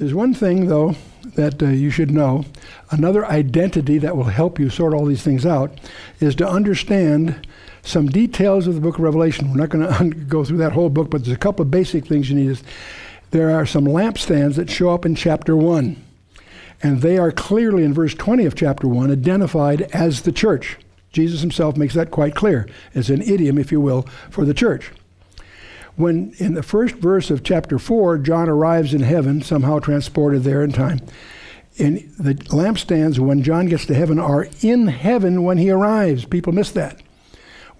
There's one thing, though, that you should know. Another identity that will help you sort all these things out is to understand some details of the book of Revelation. We're not going to go through that whole book, but there's a couple of basic things you need. There are some lampstands that show up in chapter 1, and they are clearly in verse 20 of chapter 1 identified as the church. Jesus himself makes that quite clear. It's an idiom, if you will, for the church. When in the first verse of chapter 4, John arrives in heaven, somehow transported there in time. And the lampstands, when John gets to heaven, are in heaven when he arrives. People miss that.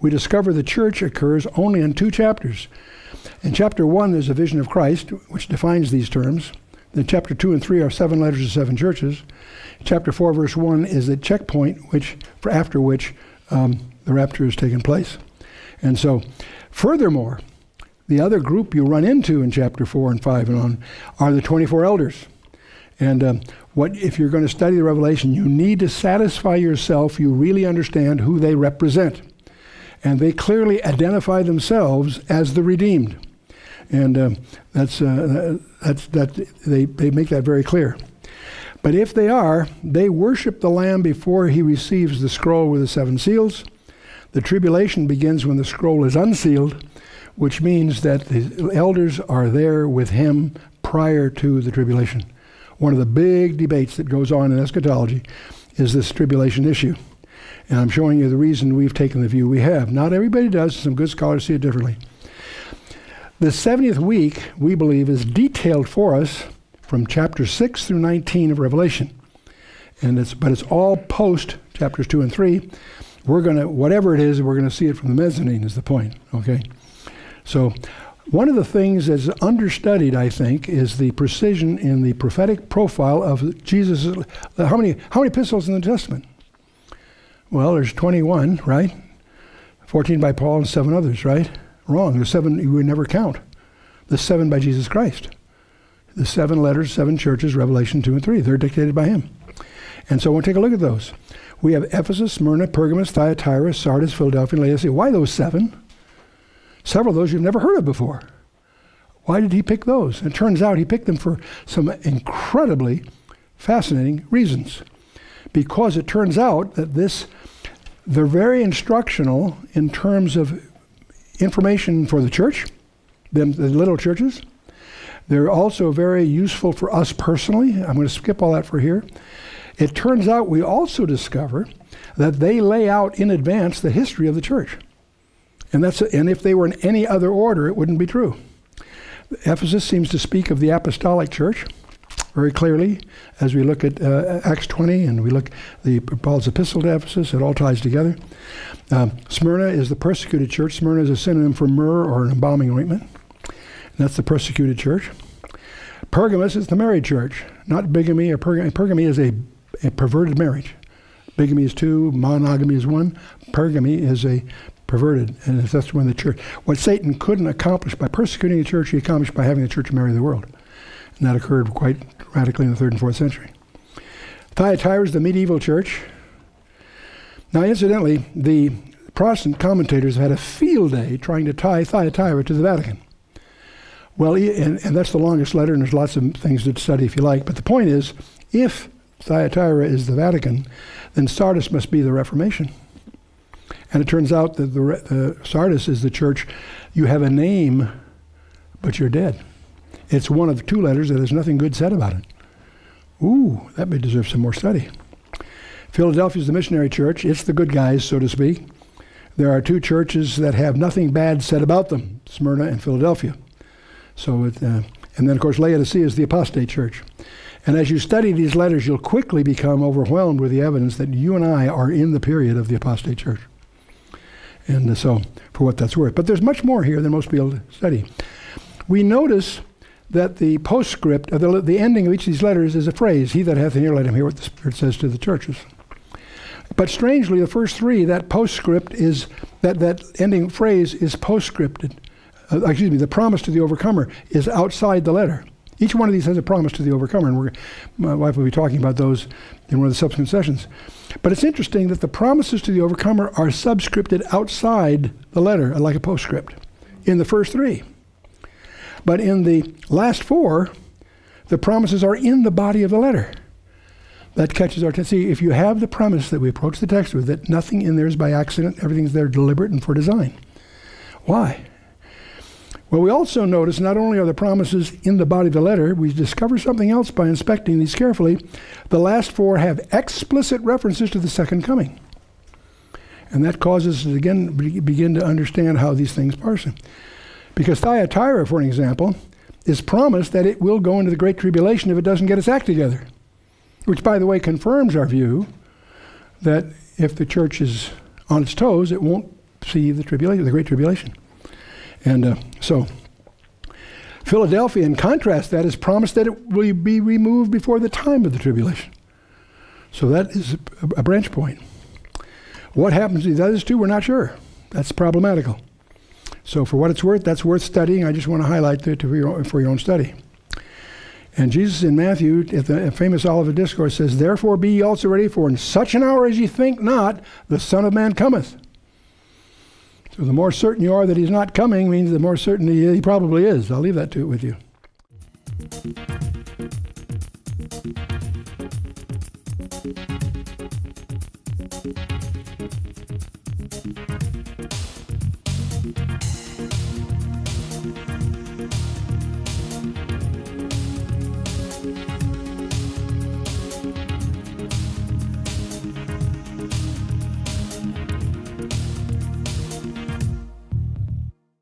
We discover the church occurs only in 2 chapters. In chapter 1, there's a vision of Christ, which defines these terms. Then chapter 2 and 3 are 7 letters to 7 churches. Chapter 4, verse 1 is the checkpoint after which the rapture has taken place. And so, furthermore, the other group you run into in chapter 4 and 5 and on are the 24 elders. And if you're going to study the Revelation, you need to satisfy yourself you really understand who they represent. And they clearly identify themselves as the redeemed. And they make that very clear. But if they worship the Lamb before he receives the scroll with the 7 seals. The tribulation begins when the scroll is unsealed, which means that the elders are there with him prior to the tribulation. One of the big debates that goes on in eschatology is this tribulation issue. And I'm showing you the reason we've taken the view we have. Not everybody does. Some good scholars see it differently. The 70th week, we believe, is detailed for us from chapter 6 through 19 of Revelation. But it's all post chapters 2 and 3. Whatever it is, we're going to see it from the mezzanine is the point, okay? So one of the things that's understudied, I think, is the precision in the prophetic profile of Jesus. How many epistles in the New Testament? Well, there's 21, right? 14 by Paul and 7 others, right? Wrong. There's 7 you would never count. The 7 by Jesus Christ. The 7 letters, 7 churches, Revelation 2 and 3. They're dictated by him. And so we'll take a look at those. We have Ephesus, Smyrna, Pergamos, Thyatira, Sardis, Philadelphia, and Laodicea. Why those 7? Several of those you've never heard of before. Why did he pick those? And it turns out he picked them for some incredibly fascinating reasons. Because it turns out that they're very instructional in terms of information for the church, the little churches. They're also very useful for us personally. I'm going to skip all that for here. It turns out we also discover that they lay out in advance the history of the church. And if they were in any other order, it wouldn't be true. Ephesus seems to speak of the apostolic church very clearly as we look at Acts 20 and we look at Paul's epistle to Ephesus. It all ties together. Smyrna is the persecuted church. Smyrna is a synonym for myrrh or an embalming ointment. And that's the persecuted church. Pergamos is the married church, not bigamy or pergamy. Pergamy is a perverted marriage. Bigamy is 2, monogamy is 1. Pergamy is a perverted, and that's when the church, what Satan couldn't accomplish by persecuting the church, he accomplished by having the church marry the world. And that occurred quite radically in the 3rd and 4th century. Thyatira is the medieval church. Now, incidentally, the Protestant commentators have had a field day trying to tie Thyatira to the Vatican. Well, and that's the longest letter, and there's lots of things to study if you like. But the point is, if Thyatira is the Vatican, then Sardis must be the Reformation. And it turns out that the Sardis is the church. You have a name, but you're dead. It's one of 2 letters that has nothing good said about it. Ooh, that may deserve some more study. Philadelphia is the missionary church. It's the good guys, so to speak. There are 2 churches that have nothing bad said about them, Smyrna and Philadelphia. So, and then, of course, Laodicea is the apostate church. And as you study these letters, you'll quickly become overwhelmed with the evidence that you and I are in the period of the apostate church. And so, for what that's worth. But there's much more here than most people study. We notice that the postscript, the ending of each of these letters is a phrase, he that hath an ear, let him hear what the Spirit says to the churches. But strangely, the first 3, that postscript is, that ending phrase is postscripted. The promise to the overcomer is outside the letter. Each one of these has a promise to the overcomer, and my wife will be talking about those in one of the subsequent sessions. But it's interesting that the promises to the overcomer are subscripted outside the letter, like a postscript, in the first 3. But in the last 4, the promises are in the body of the letter. That catches our attention. See, if you have the premise that we approach the text with, that nothing in there is by accident, everything's there deliberate and for design. Why? Well, we also notice not only are the promises in the body of the letter, we discover something else by inspecting these carefully. The last four have explicit references to the second coming. And that causes us to again begin to understand how these things parse. Because Thyatira, for an example, is promised that it will go into the Great Tribulation if it doesn't get its act together. Which, by the way, confirms our view that if the church is on its toes, it won't see the tribulation, the Great Tribulation. And so, Philadelphia, in contrast, that is promised that it will be removed before the time of the tribulation. So that is a branch point. What happens to these others two, we're not sure. That's problematical. So for what it's worth, that's worth studying. I just want to highlight that for your own study. And Jesus in Matthew, at the famous Olivet Discourse, says, "Therefore be ye also ready, for in such an hour as ye think not, the Son of Man cometh." So the more certain you are that he's not coming means the more certain he probably is. I'll leave that with you.